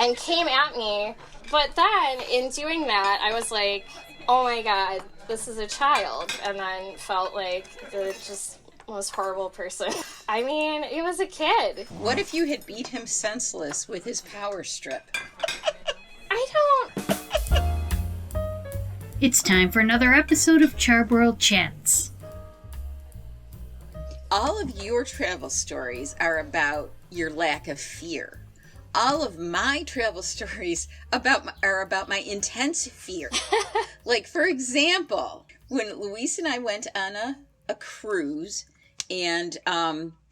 and came at me. But then, in doing that, I was like, oh my god, this is a child. And then felt like the just most horrible person. I mean, he was a kid. What if you had beat him senseless with his power strip? I don't... It's time for another episode of Charbroiled Chats. All of your travel stories are about your lack of fear. All of my travel stories are about my intense fear. Like, for example, when Luis and I went on a cruise, and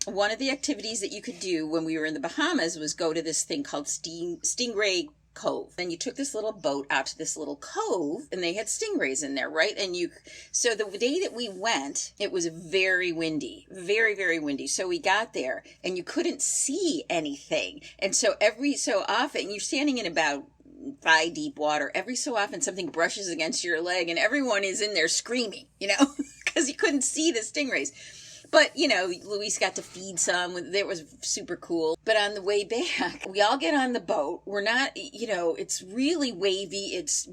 one of the activities that you could do when we were in the Bahamas was go to this thing called Stingray Cove. And you took this little boat out to this little cove, and they had stingrays in there, right? So the day that we went, it was very windy, very, very windy. So we got there, and you couldn't see anything. And so every so often, you're standing in about thigh deep water, every so often something brushes against your leg, and everyone is in there screaming, because you couldn't see the stingrays. But, Luis got to feed some. It was super cool. But on the way back, we all get on the boat. We're not, it's really wavy. It's,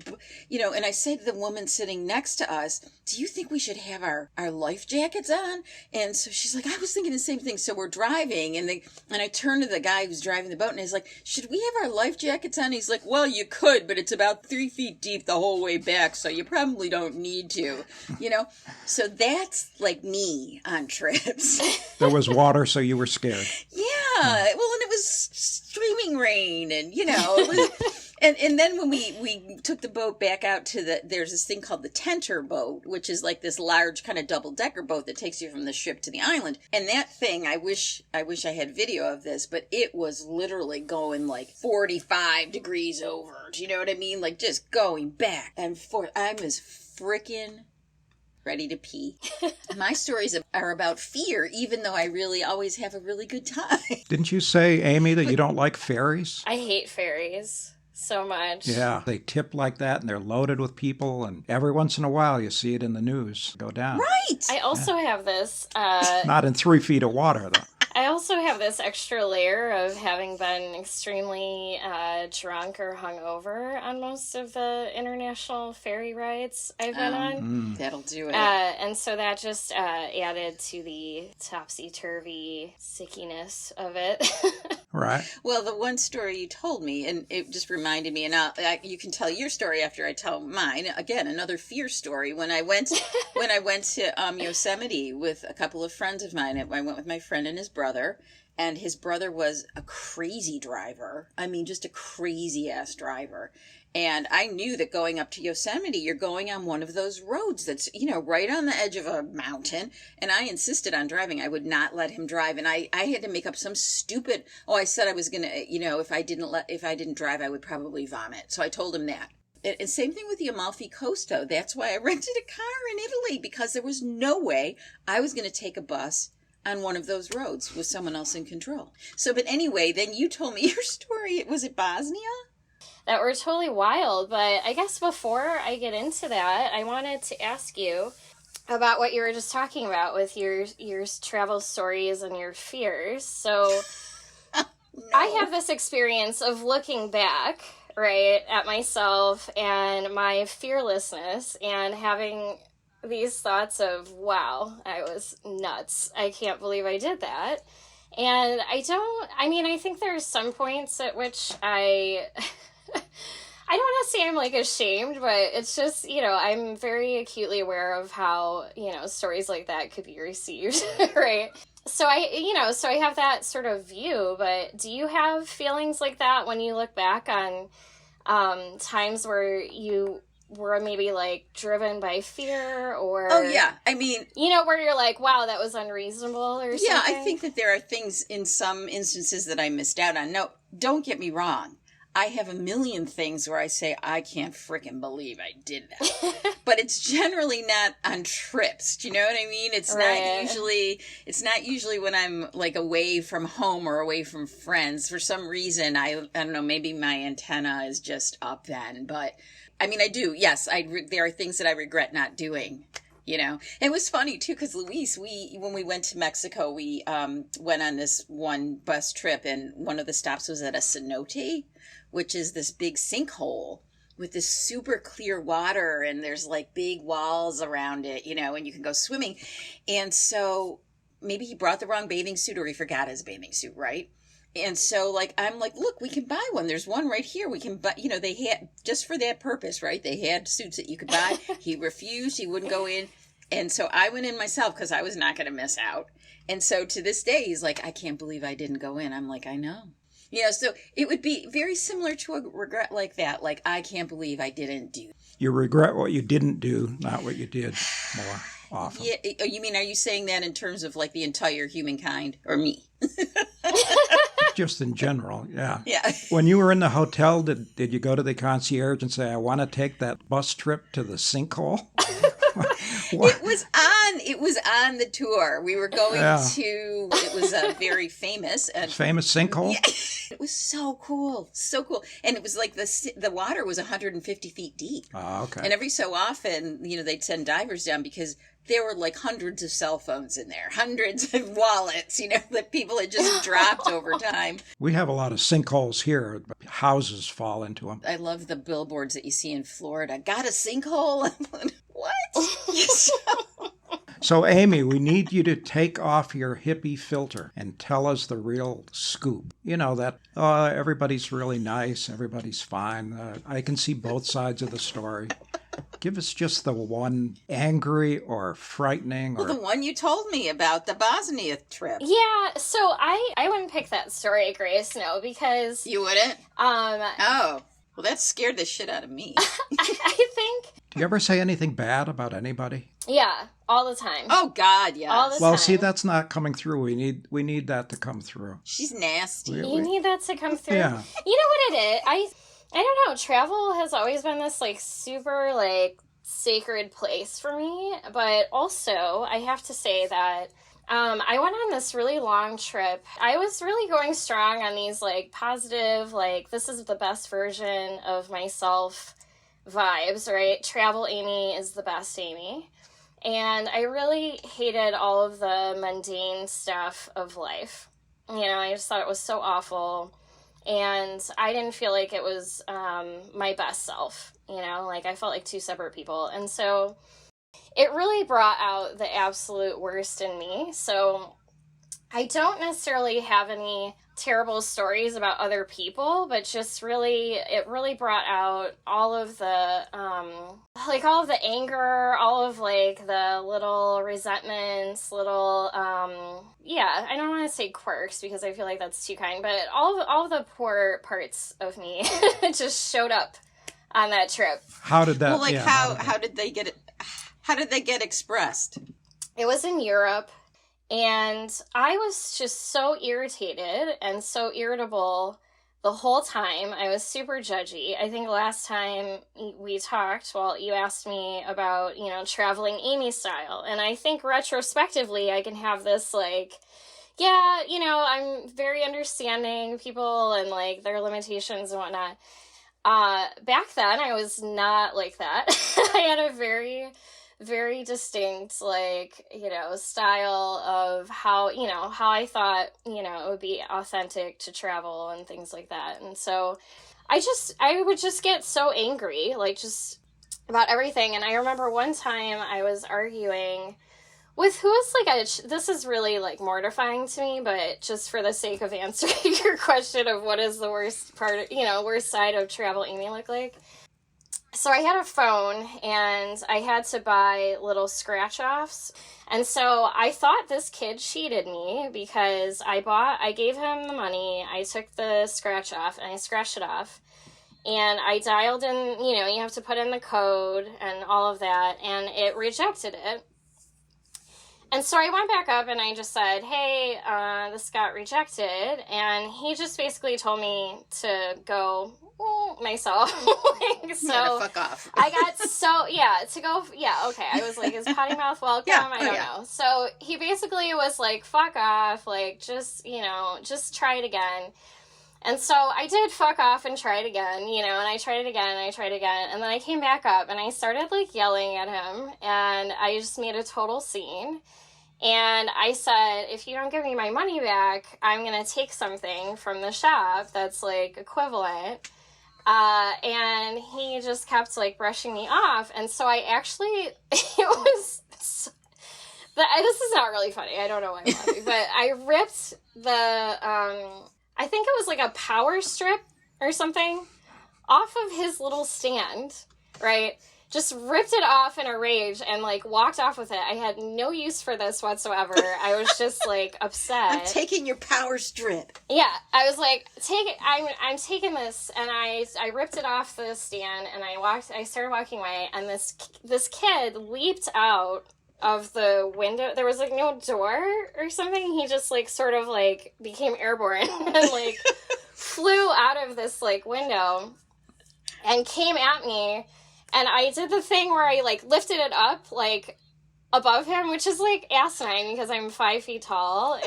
and I said to the woman sitting next to us, do you think we should have our life jackets on? And so she's like, I was thinking the same thing. So we're driving, and I turned to the guy who's driving the boat, and he's like, should we have our life jackets on? He's like, well, you could, but it's about 3 feet deep the whole way back, so you probably don't need to, So that's like me on trips. There was water, so you were scared. Yeah, well, and it was streaming rain, and it was. And then when we took the boat back out to there's this thing called the tenter boat, which is like this large kind of double-decker boat that takes you from the ship to the island. And that thing, I wish I had video of this, but it was literally going like 45 degrees over. Do you know what I mean? Like just going back and forth. I was freaking ready to pee. My stories are about fear, even though I really always have a really good time. Didn't you say, Amy, that you don't like ferries? I hate ferries so much. Yeah, they tip like that, and they're loaded with people, and every once in a while you see it in the news go down. Right! I also have this... Not in 3 feet of water, though. I also have this extra layer of having been extremely drunk or hungover on most of the international ferry rides I've been on. That'll do it. And so that just added to the topsy-turvy sickiness of it. Right. Well, the one story you told me, and it just reminded me, and you can tell your story after I tell mine. Again, another fear story. When I went to Yosemite with a couple of friends of mine, I went with my friend and his brother, and his brother was a crazy driver. I mean, just a crazy-ass driver. And I knew that going up to Yosemite, you're going on one of those roads that's, right on the edge of a mountain. And I insisted on driving. I would not let him drive. And I had to make up some stupid, I said I was going to, if I didn't drive, I would probably vomit. So I told him that. And same thing with the Amalfi Coast, though. That's why I rented a car in Italy, because there was no way I was going to take a bus on one of those roads with someone else in control. So, but anyway, then you told me your story. Was it Bosnia? That were totally wild. But I guess before I get into that, I wanted to ask you about what you were just talking about with your travel stories and your fears. So no. I have this experience of looking back, right, at myself and my fearlessness and having these thoughts of, wow, I was nuts. I can't believe I did that. And I think there's some points at which I don't want to say I'm like ashamed, but it's just, I'm very acutely aware of how, stories like that could be received, right? So I have that sort of view, but do you have feelings like that when you look back on times where you were maybe like driven by fear or... Oh, yeah. I mean... where you're like, wow, that was unreasonable or something? Yeah, I think that there are things in some instances that I missed out on. No, don't get me wrong. I have a million things where I say, I can't freaking believe I did that. But it's generally not on trips. Do you know what I mean? It's not usually when I'm like away from home or away from friends. For some reason, I don't know, maybe my antenna is just up then. But I mean, I do. Yes, there are things that I regret not doing, you know. It was funny too, because Luis, when we went to Mexico, we went on this one bus trip, and one of the stops was at a cenote, which is this big sinkhole with this super clear water, and there's like big walls around it, you know, and you can go swimming. And so maybe he brought the wrong bathing suit, or he forgot his bathing suit, right? And so, like, I'm like, look, we can buy one. There's one right here. We can buy, you know, they had, just for that purpose, right? They had suits that you could buy. He refused. He wouldn't go in. And so I went in myself because I was not going to miss out. And so to this day, he's like, I can't believe I didn't go in. I'm like, I know. You know, so it would be very similar to a regret like that. Like, I can't believe I didn't do. You regret what you didn't do, not what you did more often. Yeah, you mean, are you saying that in terms of like the entire humankind or me? Just in general, yeah. Yeah. When you were in the hotel, did you go to the concierge and say, I want to take that bus trip to the sinkhole? It was on the tour. We were going to, it was a very famous. Famous sinkhole? Yeah, it was so cool. So cool. And it was like the water was 150 feet deep. Oh, okay. And every so often, you know, they'd send divers down because there were like hundreds of cell phones in there, hundreds of wallets, you know, that people had just dropped over time. We have a lot of sinkholes here, but houses fall into them. I love the billboards that you see in Florida. Got a sinkhole? What? So, Amie, we need you to take off your hippie filter and tell us the real scoop. You know, that everybody's really nice, everybody's fine. I can see both sides of the story. Give us just the one angry or frightening. Well, the one you told me about, the Bosnia trip. Yeah, so I wouldn't pick that story, Grace, no, because... You wouldn't? Oh, well, that scared the shit out of me. I think... Do you ever say anything bad about anybody? Yeah, all the time. Oh, God, yes. All the time. Well, see, that's not coming through. We need that to come through. She's nasty. You need that to come through? Yeah. You know what it is? I don't know. Travel has always been this, like, super, like, sacred place for me. But also, I have to say that I went on this really long trip. I was really going strong on these, like, positive, like, this is the best version of myself vibes, right? Travel Amie is the best Amie. And I really hated all of the mundane stuff of life. You know, I just thought it was so awful. And I didn't feel like it was my best self, you know, like I felt like two separate people. And so it really brought out the absolute worst in me. So I don't necessarily have any terrible stories about other people, but just really, it really brought out all of the, like all of the anger, all of like the little resentments, little, yeah, I don't want to say quirks because I feel like that's too kind, but all of the poor parts of me just showed up on that trip. How did that? Well, like how did they get it? How did they get expressed? It was in Europe. And I was just so irritated and so irritable the whole time. I was super judgy. I think last time we talked, well, you asked me about, you know, traveling Amie Style. And I think retrospectively, I can have this like, yeah, you know, I'm very understanding people and like their limitations and whatnot. Back then, I was not like that. I had a very distinct, like, you know, style of how, you know, how I thought, you know, it would be authentic to travel and things like that. And so I would just get so angry, like, just about everything. And I remember one time I was arguing with who was like this is really like mortifying to me, but just for the sake of answering your question of what is the worst part, you know, worst side of travel Amie look like. So I had a phone and I had to buy little scratch offs. And so I thought this kid cheated me because I gave him the money, I took the scratch off and I scratched it off. And I dialed in, you know, you have to put in the code and all of that, and it rejected it. And so I went back up and I just said, hey, this got rejected. And he just basically told me to go myself. So fuck off. I got to go, okay. I was like, is potty mouth welcome? I don't know. So he basically was like, fuck off, like, just, you know, just try it again. And so I did fuck off and try it again, and I tried it again, and I tried it again, and then I came back up, and I started, yelling at him, and I just made a total scene, and I said, if you don't give me my money back, I'm gonna take something from the shop that's, equivalent, and he just kept, brushing me off, and so I actually, this is not really funny, I don't know why I'm laughing, but I ripped I think it was a power strip or something off of his little stand, right? Just ripped it off in a rage and walked off with it. I had no use for this whatsoever. I was just upset. I'm taking your power strip. Yeah, I was like, take it. I'm taking this, and I ripped it off the stand, and I started walking away, and this kid leaped out of the window. There was no door or something. He just sort of became airborne and flew out of this window and came at me, and I did the thing where I lifted it up above him, which is asinine because I'm 5 feet tall,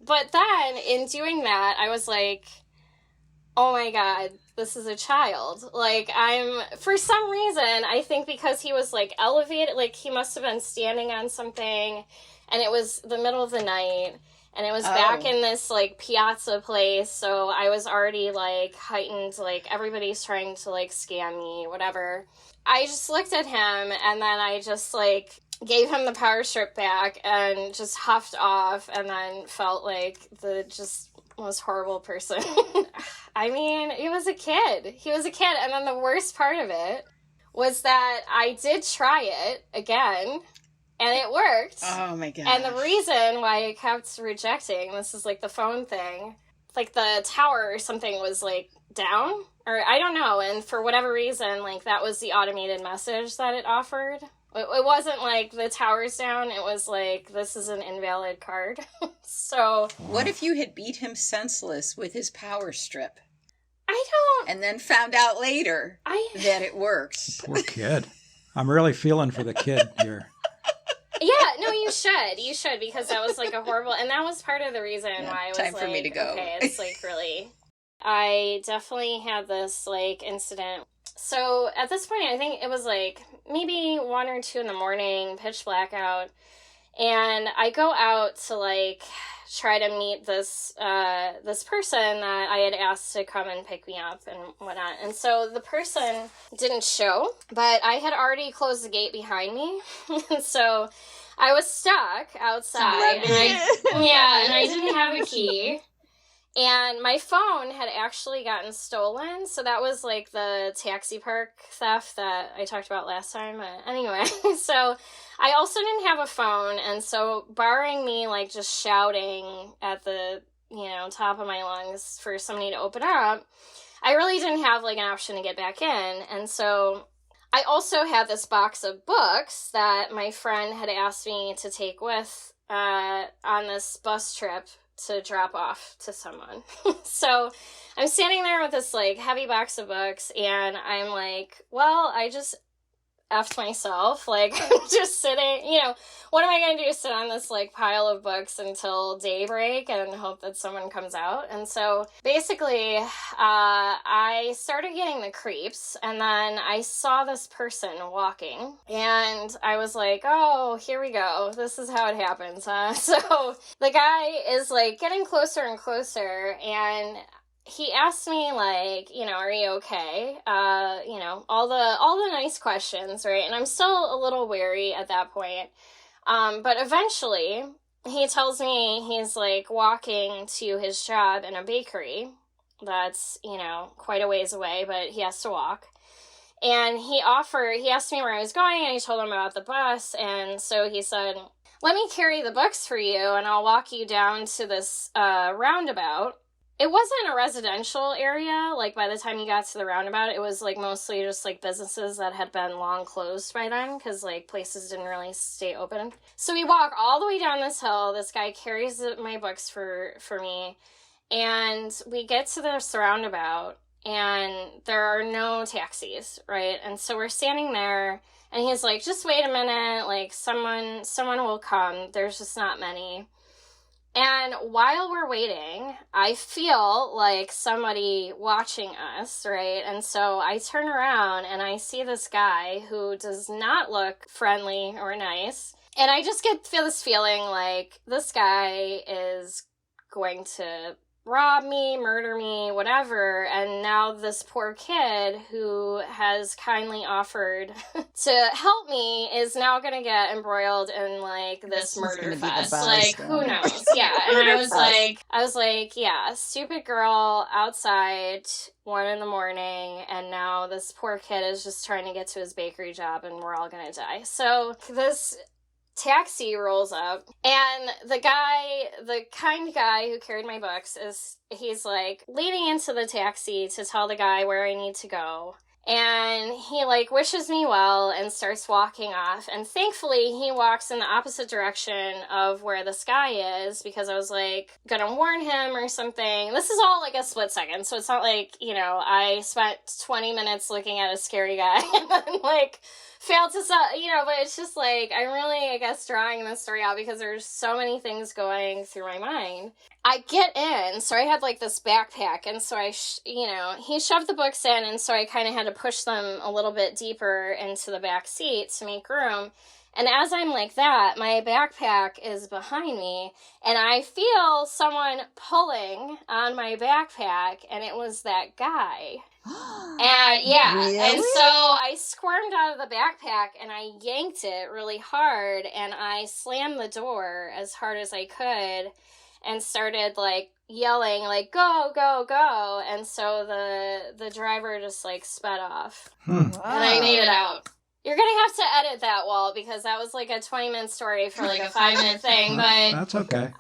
but then in doing that I was like, oh my god, this is a child. For some reason, I think because he was, elevated, he must have been standing on something, and it was the middle of the night, and it was back in this, piazza place, so I was already, heightened, everybody's trying to, scam me, whatever. I just looked at him, and then I just, gave him the power strip back, and just huffed off, and then felt like the just most horrible person. I mean, he was a kid, and then the worst part of it was that I did try it again, and it worked. Oh my god. And the reason why I kept rejecting, this is the phone thing, the tower or something was down, or I don't know, and for whatever reason, that was the automated message that it offered. It wasn't the tower's down, it was this is an invalid card. So what if you had beat him senseless with his power strip? I don't... And then found out later that it worked. Poor kid. I'm really feeling for the kid here. Yeah, no, you should, because that was a horrible, and that was part of the reason why I was time for me to go. Okay, it's really, I definitely had this incident. So at this point, I think it was maybe 1 or 2 in the morning, pitch blackout, and I go out to try to meet this person that I had asked to come and pick me up and whatnot. And so the person didn't show, but I had already closed the gate behind me, and so I was stuck outside. And I didn't have a key. And my phone had actually gotten stolen, so that was the taxi park theft that I talked about last time. Anyway, so I also didn't have a phone, and so barring me just shouting at the top of my lungs for somebody to open up, I really didn't have an option to get back in. And so I also had this box of books that my friend had asked me to take with on this bus trip to drop off to someone. So I'm standing there with this heavy box of books, and I'm well, I just effed myself. I'm just sitting, what am I going to do? Sit on this pile of books until daybreak and hope that someone comes out? And so basically, I started getting the creeps, and then I saw this person walking, and I was oh, here we go. This is how it happens, huh? So the guy is getting closer and closer, and he asked me are you okay? All the nice questions, right? And I'm still a little wary at that point. But eventually he tells me he's walking to his job in a bakery that's, quite a ways away, but he has to walk. And he asked me where I was going, and I told him about the bus. And so he said, let me carry the books for you, and I'll walk you down to this roundabout. It wasn't a residential area. By the time you got to the roundabout, it was mostly just businesses that had been long closed by then, because places didn't really stay open. So we walk all the way down this hill. This guy carries my books for me, and we get to this roundabout, and there are no taxis, right? And so we're standing there, and he's just wait a minute, someone will come. There's just not many. And while we're waiting, I feel like somebody watching us, right? And so I turn around and I see this guy who does not look friendly or nice. And I just feel this feeling like this guy is going to rob me, murder me, whatever. And now this poor kid who has kindly offered to help me is now going to get embroiled in like this murder fest. Like, who knows? Yeah. And I was like, yeah, stupid girl outside 1 a.m, and now this poor kid is just trying to get to his bakery job and we're all going to die. So this taxi rolls up, and the kind guy who carried my books he's like leaning into the taxi to tell the guy where I need to go. And he like wishes me well and starts walking off. And thankfully he walks in the opposite direction of where this guy is, because I was like gonna warn him or something. This is all like a split second, so it's not like, I spent 20 minutes looking at a scary guy and then like failed to sell, but it's just like, I'm really, I guess, drawing this story out because there's so many things going through my mind. I get in, so I had like this backpack, and so he shoved the books in, and so I kind of had to push them a little bit deeper into the back seat to make room. And as I'm like that, my backpack is behind me, and I feel someone pulling on my backpack, and it was that guy. And yeah, really? And so I squirmed out of the backpack and I yanked it really hard, and I slammed the door as hard as I could and started like yelling like, go, go, go. And so the driver just like sped off. Wow. And I made it out. You're going to have to edit that, Walt, because that was like a 20-minute story for like a 5-minute thing, but that's okay.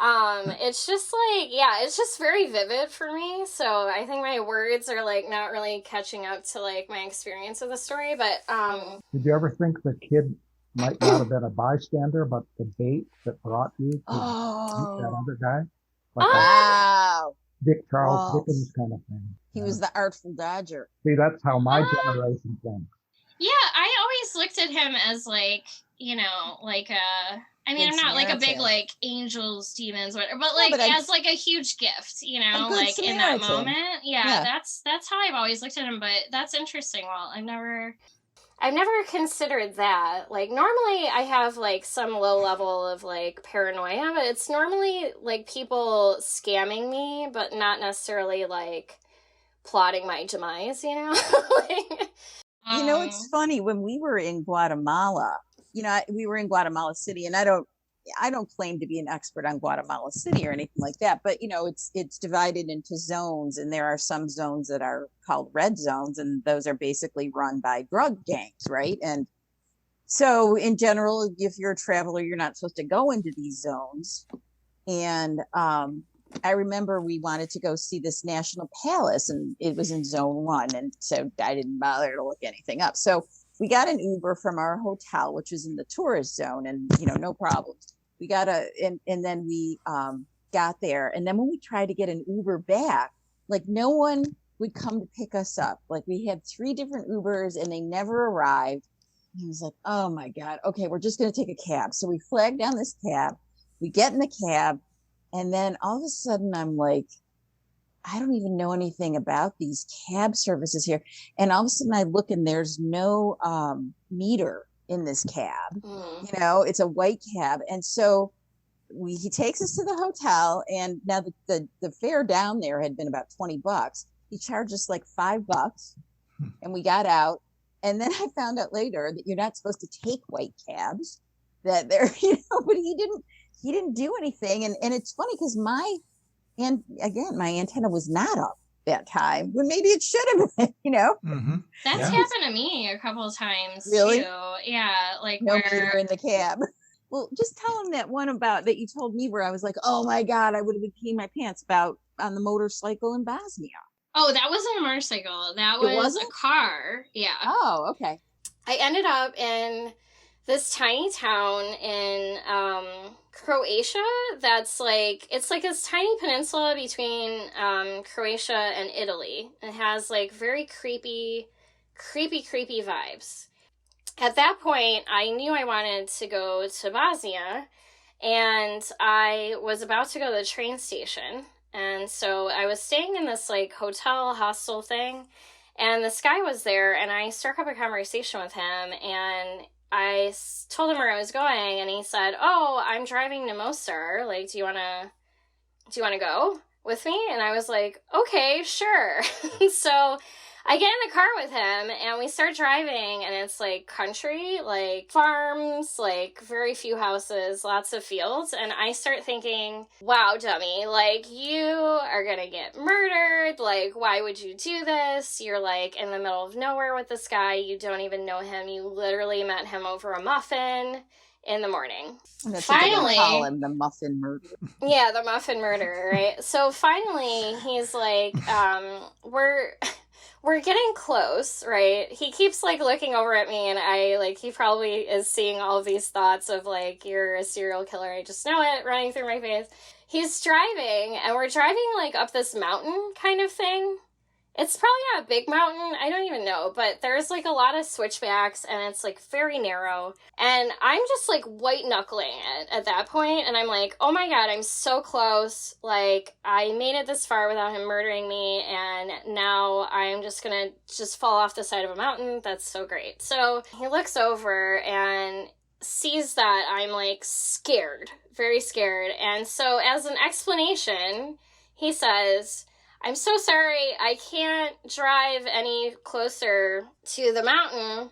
It's just like, yeah, it's just very vivid for me. So I think my words are like not really catching up to like my experience of the story, but Did you ever think the kid might not have been a bystander, but the bait that brought you to meet that other guy? Like wow. Dick Charles Dickens kind of thing. He was the artful dodger. See, that's how my generation thinks. Yeah, I always looked at him as like, like I mean, I'm not like a big like angels, demons, whatever, but like as like a huge gift, like in that moment. Yeah, that's how I've always looked at him. But that's interesting. Well, I've never considered that. Like normally I have like some low level of like paranoia, but it's normally like people scamming me, but not necessarily like plotting my demise, like, it's funny, when we were in Guatemala, we were in Guatemala City, and I don't claim to be an expert on Guatemala City or anything like that, but it's divided into zones, and there are some zones that are called red zones, and those are basically run by drug gangs, right? And so in general, if you're a traveler, you're not supposed to go into these zones. And I remember we wanted to go see this National Palace, and it was in zone 1. And so I didn't bother to look anything up. So we got an Uber from our hotel, which was in the tourist zone, and, no problem. We got and then we got there. And then when we tried to get an Uber back, like no one would come to pick us up. Like we had 3 different Ubers and they never arrived. And I was like, oh my God, okay, we're just going to take a cab. So we flagged down this cab, we get in the cab. And then all of a sudden I'm like, I don't even know anything about these cab services here. And all of a sudden I look and there's no meter in this cab. It's a white cab. And so he takes us to the hotel, and now the fare down there had been about $20. He charged us like $5 and we got out. And then I found out later that you're not supposed to take white cabs, that they're, but he didn't do anything. And it's funny because my antenna was not up that time when maybe it should have been, Mm-hmm. That's happened to me a couple of times. Really? Too. Yeah. Like no meter in the cab. Well, just tell him that one about that you told me where I was like, oh my God, I would have been peeing my pants about on the motorcycle in Bosnia. Oh, that wasn't a motorcycle. That was a car. Yeah. Oh, okay. I ended up in this tiny town in Croatia that's like, it's like this tiny peninsula between Croatia and Italy. It has like very creepy vibes. At that point, I knew I wanted to go to Bosnia, And I was about to go to the train station. And so I was staying in this like hotel hostel thing. And this guy was there, and I struck up a conversation with him, and I told him where I was going, and he said, "Oh, I'm driving to Mostar. Like, do you want to go with me?" And I was like, "Okay, sure." So I get in the car with him, and we start driving, and it's like country, like farms, like very few houses, lots of fields. And I start thinking, wow, dummy, like you are gonna get murdered. Like, why would you do this? You're like in the middle of nowhere with this guy. You don't even know him. You literally met him over a muffin in the morning. Finally, call him the muffin murderer. Yeah, the muffin murderer, right? So finally, he's like, we're getting close, right? He keeps like looking over at me, and he probably is seeing all of these thoughts of like, you're a serial killer. I just know it running through my face. He's driving, and we're driving like up this mountain kind of thing. It's probably not a big mountain. I don't even know, but there's like a lot of switchbacks, and it's like very narrow. And I'm just like white knuckling it at that point, and I'm like, oh my God, I'm so close. Like, I made it this far without him murdering me, and now I'm just gonna fall off the side of a mountain. That's so great. So he looks over and sees that I'm like scared, very scared. And so as an explanation, he says, "I'm so sorry, I can't drive any closer to the mountain,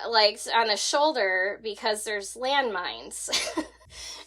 like on the shoulder, because there's landmines."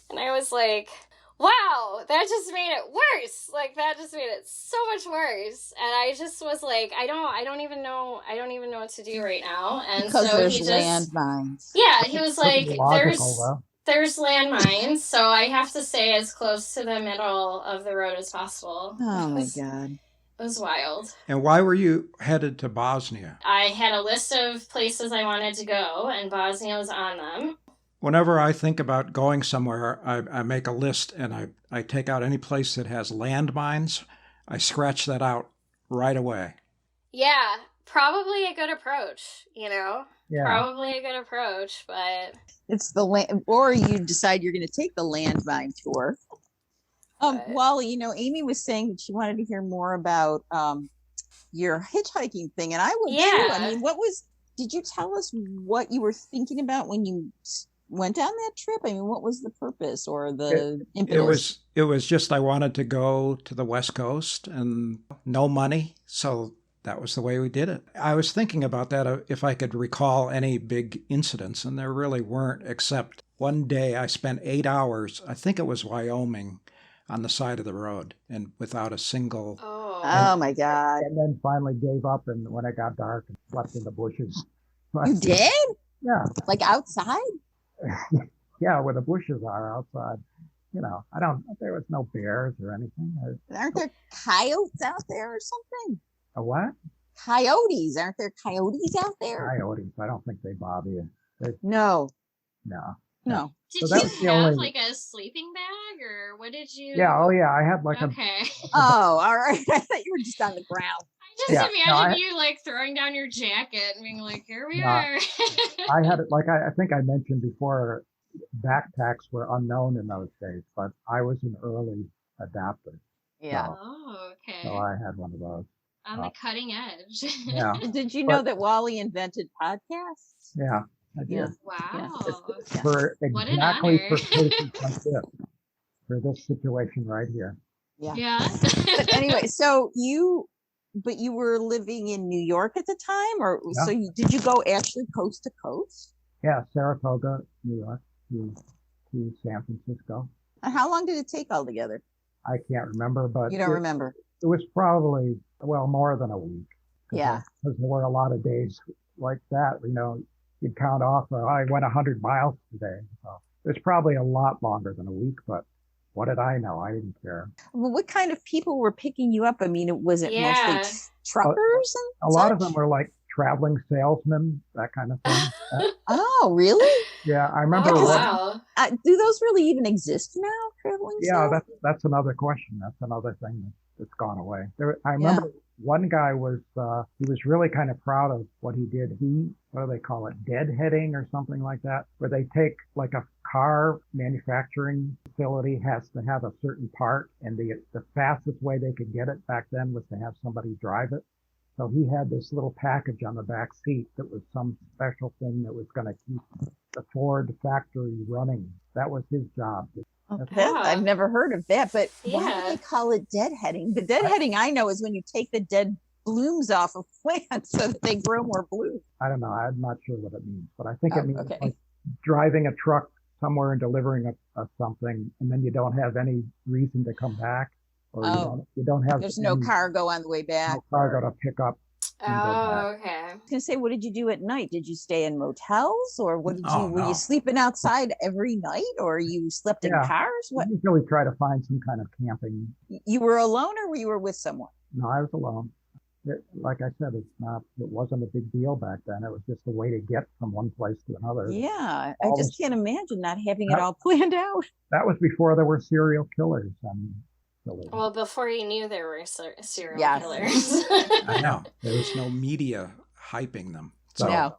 And I was like, wow, that just made it worse. Like, that just made it so much worse. And I just was like, I don't even know what to do right now. And because so there's landmines. Yeah, he was like, Logical, there's landmines, so I have to stay as close to the middle of the road as possible. Oh my God. It was wild. And why were you headed to Bosnia? I had a list of places I wanted to go, and Bosnia was on them. Whenever I think about going somewhere, I make a list, and I take out any place that has landmines. I scratch that out right away. Yeah, probably a good approach, Yeah. Probably a good approach, but... It's the land, or you decide you're going to take the landmine tour. Wally, Amy was saying that she wanted to hear more about your hitchhiking thing, and I would too. I mean, did you tell us what you were thinking about when you went on that trip? I mean, what was the purpose or the impetus? It was just I wanted to go to the West Coast and no money, so that was the way we did it. I was thinking about that, if I could recall any big incidents, and there really weren't, except one day I spent 8 hours, I think it was Wyoming, on the side of the road and without a single... Oh my God. And then finally gave up, and when it got dark, and slept in the bushes. You did? Yeah. Like outside? Yeah, where the bushes are outside. There was no bears or anything. Aren't there coyotes out there or something? A what? Coyotes. Aren't there coyotes out there? Coyotes. I don't think they bother you. No. No. Did So you have like a sleeping bag, or what did you... Yeah, I had like Okay. Oh, all right. I thought you were just on the ground. I just imagine you like throwing down your jacket and being like, here we are. I had it, like I think I mentioned before, backpacks were unknown in those days, but I was an early adapter. Yeah. Okay. So I had one of those. On the cutting edge. Yeah. Did you know that Wally invented podcasts? Yeah, I did. Yeah. Wow. For What an exactly honor. for cases like this, for this situation right here. Yeah. But anyway, so you were living in New York at the time, or Yeah. so did you go actually coast to coast? Yeah, Saratoga, New York, to San Francisco. And how long did it take altogether? I can't remember, but You don't remember? it was probably, more than a week. Yeah. Because there were a lot of days like that, you'd count off, I went 100 miles today. So it was probably a lot longer than a week, but what did I know? I didn't care. Well, what kind of people were picking you up? I mean, was it mostly truckers and A lot of them were like traveling salesmen, that kind of thing. Oh, really? Yeah, I remember. Wow. Do those really even exist now? Traveling Yeah, that's another question. That's another thing that's gone away. I remember one guy was he was really kind of proud of what he did. What do they call it? Deadheading or something like that, where they take like a car manufacturing facility has to have a certain part, and the fastest way they could get it back then was to have somebody drive it. So he had this little package on the back seat that was some special thing that was going to keep the Ford factory running. That was his job. I've never heard of that, but why do Yeah. they call it deadheading? The deadheading I know is when you take the dead blooms off of plants so that they grow more blue. I don't know. I'm not sure what it means, but I think it means okay. like driving a truck somewhere and delivering a something, and then you don't have any reason to come back, or you don't have. There's no cargo on the way back. No cargo to pick up. Oh, okay. I was gonna say, what did you do at night? Did you stay in motels, or what did you? Were no. you sleeping outside every night, or you slept in cars? What? I usually try to find some kind of camping. You were alone, or you were with someone? No, I was alone. Like I said, it wasn't a big deal back then. It was just a way to get from one place to another. Yeah, I just can't imagine not having it all planned out. That was before there were serial killers. Well, before you knew there were serial killers. I know. There was no media hyping them. So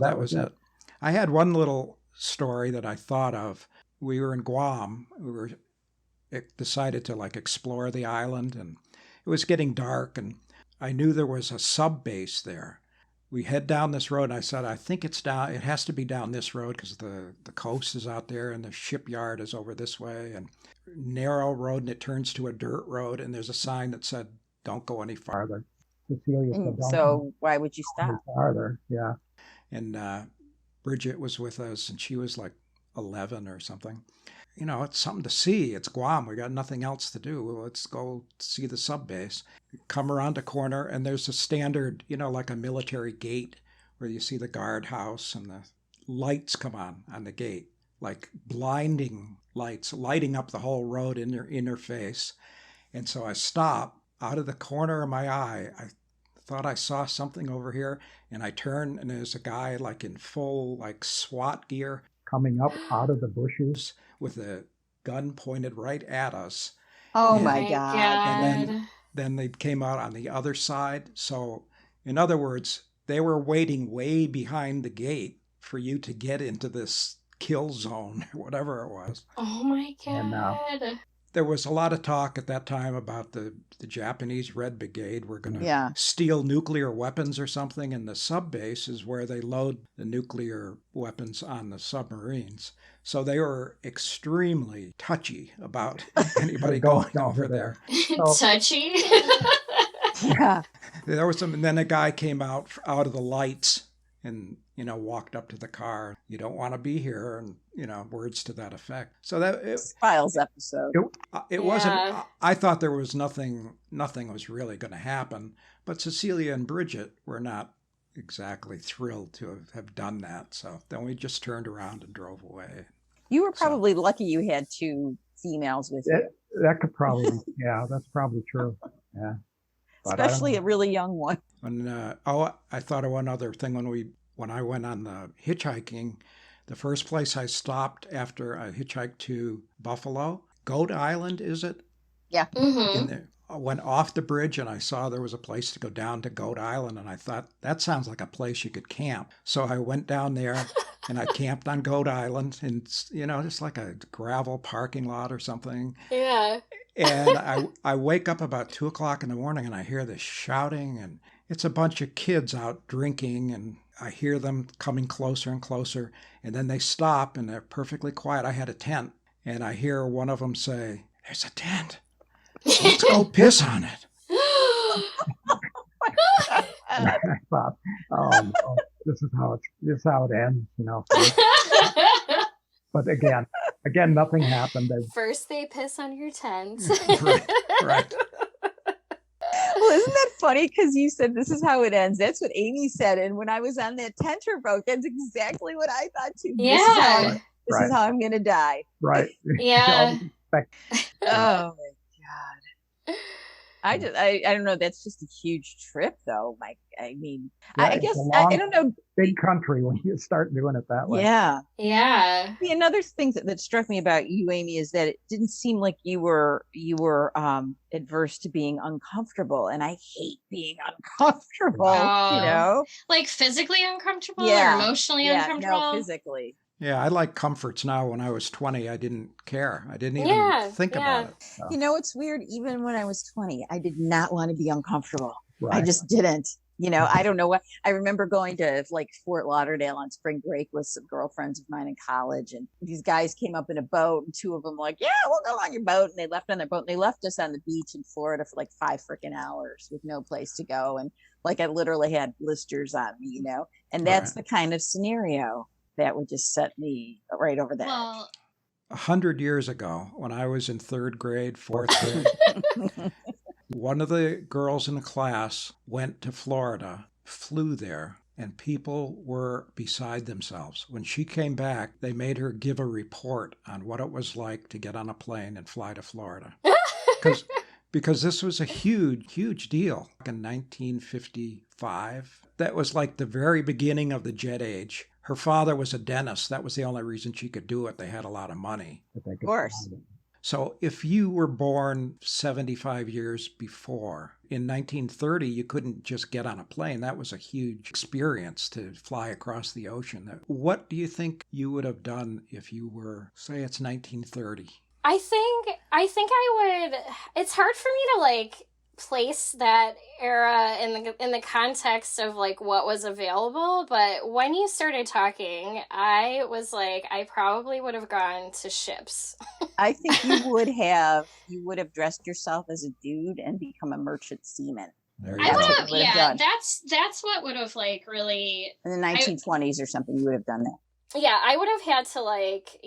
that was it. I had one little story that I thought of. We were in Guam. Decided to explore the island, and it was getting dark, and I knew there was a sub base there. We head down this road, and I said, I think it has to be down this road because the coast is out there and the shipyard is over this way, and narrow road, and it turns to a dirt road, and there's a sign that said, don't go any farther. Cecilia said, so why would you stop? Farther, yeah. And Bridget was with us, and she was 11 or something. It's something to see. It's Guam. We got nothing else to do. Well, let's go see the sub base. Come around a corner, and there's a standard, like a military gate where you see the guardhouse and the lights come on the gate, like blinding lights, lighting up the whole road in your face. And so I stop. Out of the corner of my eye, I thought I saw something over here, and I turn, and there's a guy in full SWAT gear coming up out of the bushes with a gun pointed right at us. Oh my God. And then they came out on the other side. So in other words, they were waiting way behind the gate for you to get into this kill zone, whatever it was. Oh my God. And, there was a lot of talk at that time about the Japanese Red Brigade were going to steal nuclear weapons or something, and the sub base is where they load the nuclear weapons on the submarines. So they were extremely touchy about anybody going over there. Touchy? Yeah. There was and then a guy came out of the lights and, walked up to the car. You don't want to be here, and, words to that effect. So that Files episode. It wasn't. I thought there was nothing was really going to happen, but Cecilia and Bridget were not exactly thrilled to have done that. So then we just turned around and drove away. You were probably lucky you had two females with you. That could probably, that's probably true. Yeah. But especially a really young one. And I thought of one other thing when I went on the hitchhiking. The first place I stopped after I hitchhiked to Buffalo, Goat Island, is it? Yeah. Mm-hmm. I went off the bridge and I saw there was a place to go down to Goat Island, and I thought that sounds like a place you could camp. So I went down there and I camped on Goat Island, and just like a gravel parking lot or something. Yeah. And I wake up about 2:00 in the morning and I hear this shouting, and it's a bunch of kids out drinking, and I hear them coming closer and closer, and then they stop and they're perfectly quiet. I had a tent, and I hear one of them say, "There's a tent. Let's go piss on it." I thought, no, this is how it ends, But again, nothing happened. First they piss on your tent. Right. Well, isn't that funny? Because you said this is how it ends. That's what Amie said. And when I was on that tenter boat, that's exactly what I thought too. Yeah. This is how I'm going to die. Right. Yeah. Oh my God. I don't know. That's just a huge trip, though. I guess I don't know. Big country when you start doing it that way. Yeah. Yeah. Another thing that struck me about you, Amie, is that it didn't seem like you were adverse to being uncomfortable, and I hate being uncomfortable. Like physically uncomfortable or emotionally uncomfortable? No, physically. Yeah, I like comforts now. When I was 20, I didn't care. I didn't even Yeah, think yeah. about it. You know, it's weird. Even when I was 20, I did not want to be uncomfortable. I Right. just didn't. You know, I don't know what. I remember going to like Fort Lauderdale on spring break with some girlfriends of mine in college, and these guys came up in a boat, and two of them like, "Yeah, we'll go on your boat," and they left on their boat, and they left us on the beach in Florida for like 5 freaking hours with no place to go, and like I literally had blisters on me, you know, and that's Right. the kind of scenario that would just set me right over the Well, 100 years ago, when I was in third grade, fourth grade, edge. one of the girls in the class went to Florida, flew there, and people were beside themselves. When she came back, they made her give a report on what it was like to get on a plane and fly to Florida. Because because this was a huge deal in 1955. That was like the very beginning of the jet age. Her father was a dentist. That was the only reason she could do it. They had a lot of money. That they Of could course. find it. So if you were born 75 years before, in 1930, you couldn't just get on a plane. That was a huge experience to fly across the ocean. What do you think you would have done if you were, say it's 1930? I think I would. It's hard for me to like place that era in the context of like what was available, but when you started talking, I was like, I probably would have gone to ships. I think you would have dressed yourself as a dude and become a merchant seaman There I you would That's go. what have, you would have yeah, done. that's what would have like really, in the 1920s or something. You would have done that. Yeah, I would have had to like,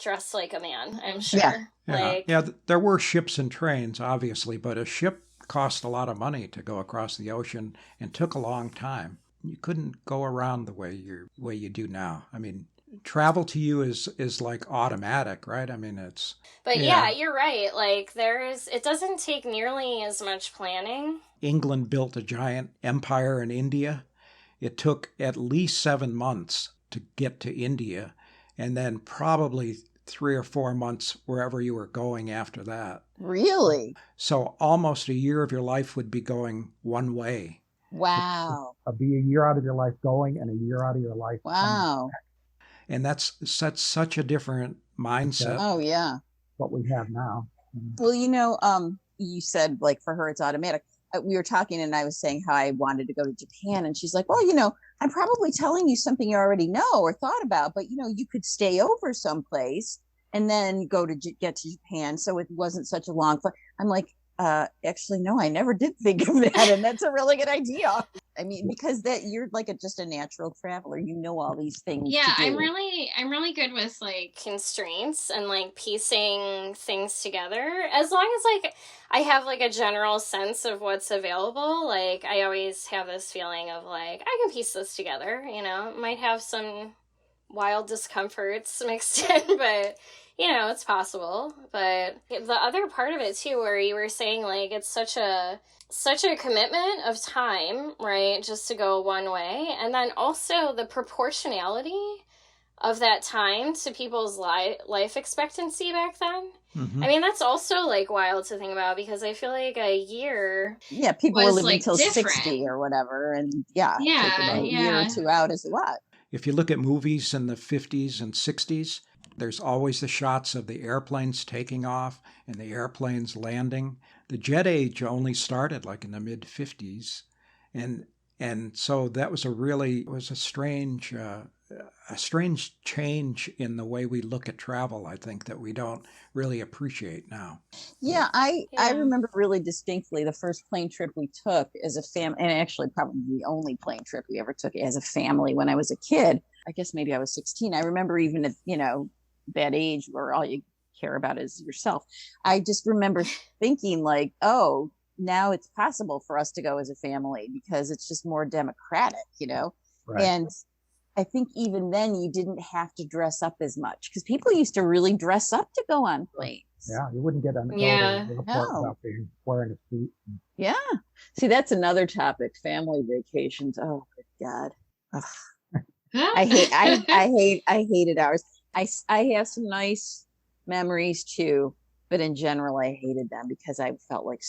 dress like a man, I'm sure. Yeah. Like There were ships and trains, obviously, but a ship cost a lot of money to go across the ocean and took a long time. You couldn't go around the way you do now. I mean, travel to you is like automatic, right? I mean, it's But yeah, you're right. Like it doesn't take nearly as much planning. England built a giant empire in India. It took at least 7 months to get to India, and then probably 3 or 4 months wherever you were going after that. Really? So almost a year of your life would be going one way. Wow. Be a year out of your life going and a year out of your life coming. Wow. And that's such a different mindset. Oh yeah. What we have now. Well, you know, you said like for her it's automatic. We were talking and I was saying how I wanted to go to Japan, and she's like, well, you know, I'm probably telling you something you already know or thought about, but you know, you could stay over someplace and then go to get to Japan, so it wasn't such a long flight. I'm like, actually, no, I never did think of that, and that's a really good idea. I mean, because that you're like just a natural traveler, you know all these things. yeah, to do. I'm really good with like, Constraints and like piecing things together. As long as like I have like a general sense of what's available, like I always have this feeling of like I can piece this together, might have some wild discomforts mixed in, but it's possible. But the other part of it too, where you were saying like it's such a commitment of time, right, just to go one way, and then also the proportionality of that time to people's life expectancy back then. Mm-hmm. I mean, that's also like wild to think about, because I feel like a year, People were was, living like, until different. 60 or whatever, and taking a year or two out is a lot. If you look at movies in the 50s and 60s, there's always the shots of the airplanes taking off and the airplanes landing. The jet age only started like in the mid 50s, and so that was a strange change in the way we look at travel, I think, that we don't really appreciate now. Yeah, I remember really distinctly the first plane trip we took as a family, and actually probably the only plane trip we ever took as a family when I was a kid. I guess maybe I was 16. I remember even at, that age where all you care about is yourself. I just remember thinking like, oh, now it's possible for us to go as a family because it's just more democratic, Right. And I think even then you didn't have to dress up as much because people used to really dress up to go on planes. Yeah, you wouldn't get on the Yeah. airport No. without wearing a suit. Yeah. See, that's another topic, family vacations. Oh, good God. Ugh. I hated ours. I have some nice memories too, but in general, I hated them because I felt like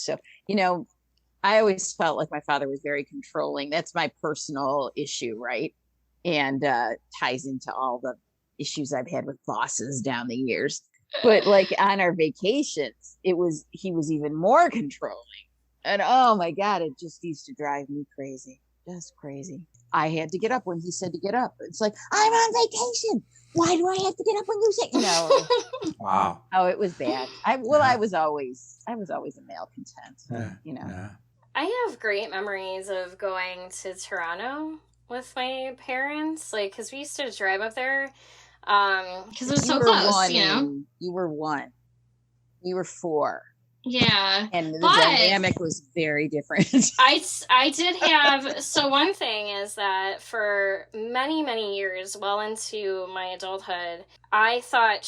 I always felt like my father was very controlling. That's my personal issue, right? and ties into all the issues I've had with bosses down the years. But like on our vacations, he was even more controlling. And oh my God, it just used to drive me crazy. Just crazy. I had to get up when he said to get up. It's like, I'm on vacation. Why do I have to get up when you say, Wow. Oh, it was bad. I was always a malcontent. Yeah. I have great memories of going to Toronto with my parents, like, because we used to drive up there. Because it was so close, You were 1. We were 4. Yeah. And the dynamic was very different. I did have, so one thing is that for many, many years, well into my adulthood, I thought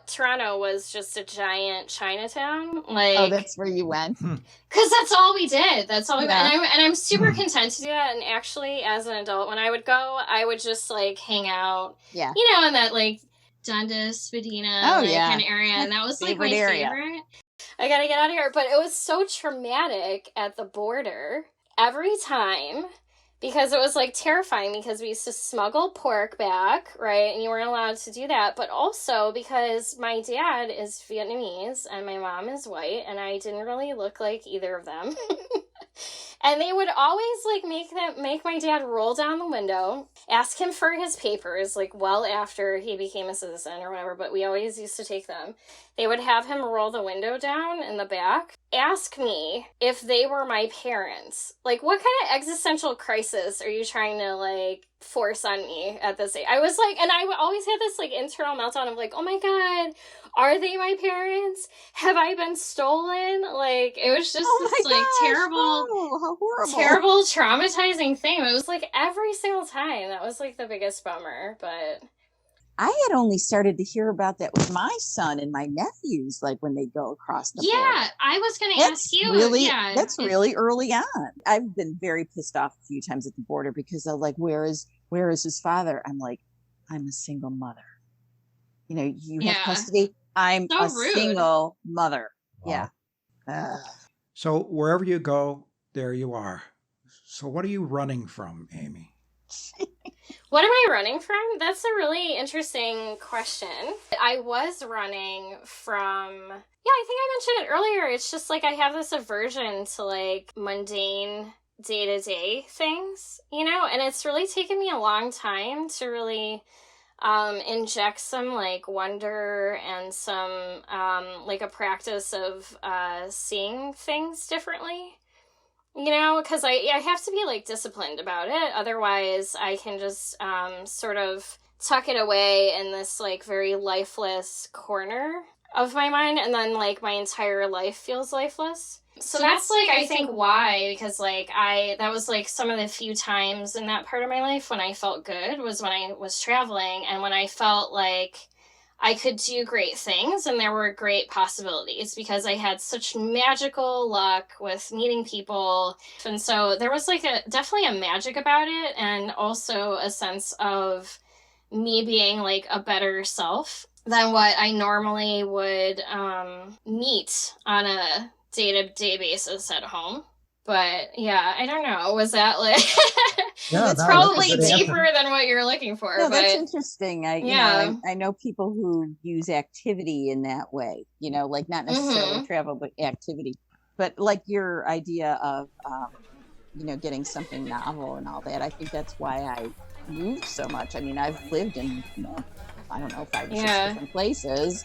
Toronto was just a giant Chinatown. Like, oh, that's where you went? Because that's all we did. That's all we went. And I'm super content to do that. And actually, as an adult, when I would go, I would just like hang out, in that like Dundas, Spadina, kind of area. And that was like my favorite. I gotta get out of here. But it was so traumatic at the border every time because it was like terrifying because we used to smuggle pork back, right? And you weren't allowed to do that. But also because my dad is Vietnamese and my mom is white and I didn't really look like either of them. And they would always like make my dad roll down the window, ask him for his papers, like well after he became a citizen or whatever, but we always used to take them. They would have him roll the window down in the back, ask me if they were my parents. Like, what kind of existential crisis are you trying to like force on me at this age? I was like, and I always had this like internal meltdown of like, oh my God, are they my parents? Have I been stolen? Like, it was just terrible, how horrible, terrible, traumatizing thing. It was like every single time. That was like the biggest bummer, but I had only started to hear about that with my son and my nephews, like when they go across the border. Yeah, I was going to ask you. That's really early on. I've been very pissed off a few times at the border because they're like, where is his father? I'm like, I'm a single mother. You have custody. I'm so rude. Single mother. Wow. Yeah. So wherever you go, there you are. So what are you running from, Amie? What am I running from? That's a really interesting question. I was running from, I think I mentioned it earlier. It's just like I have this aversion to like mundane day-to-day things, and it's really taken me a long time to really inject some like wonder and some like a practice of seeing things differently. Because I have to be, like, disciplined about it. Otherwise, I can just sort of tuck it away in this, like, very lifeless corner of my mind. And then, like, my entire life feels lifeless. So that's, like, I think why. Because, like, that was, like, some of the few times in that part of my life when I felt good was when I was traveling. And when I felt like I could do great things and there were great possibilities because I had such magical luck with meeting people. And so there was like definitely a magic about it and also a sense of me being like a better self than what I normally would meet on a day-to-day basis at home. But yeah, I don't know. Was that like it's probably deeper than what you're looking for. No, but that's interesting. I know people who use activity in that way, like not necessarily travel, but activity. But like your idea of getting something novel and all that, I think that's why I moved so much. I mean, I've lived in, 5 or 6 different places.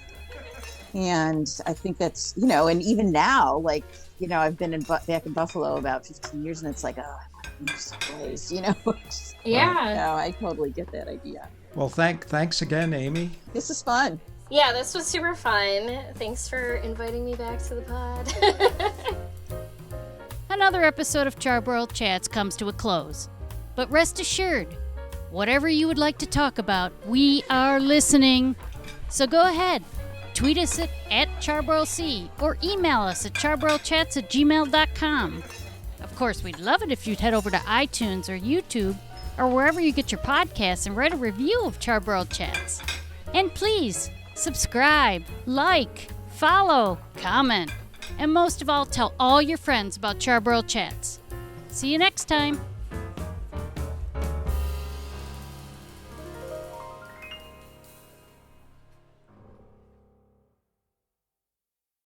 And I think that's, and even now, like, I've been back in Buffalo about 15 years, and it's like, oh, I want to move someplace, Yeah. No, I totally get that idea. Well, thanks again, Amie. This is fun. Yeah, this was super fun. Thanks for inviting me back to the pod. Another episode of Charbroiled Chats comes to a close. But rest assured, whatever you would like to talk about, we are listening. So go ahead. Tweet us at @CharbroilC or email us at charbroiledchats@gmail.com. Of course, we'd love it if you'd head over to iTunes or YouTube or wherever you get your podcasts and write a review of Charbroiled Chats. And please, subscribe, like, follow, comment, and most of all, tell all your friends about Charbroiled Chats. See you next time.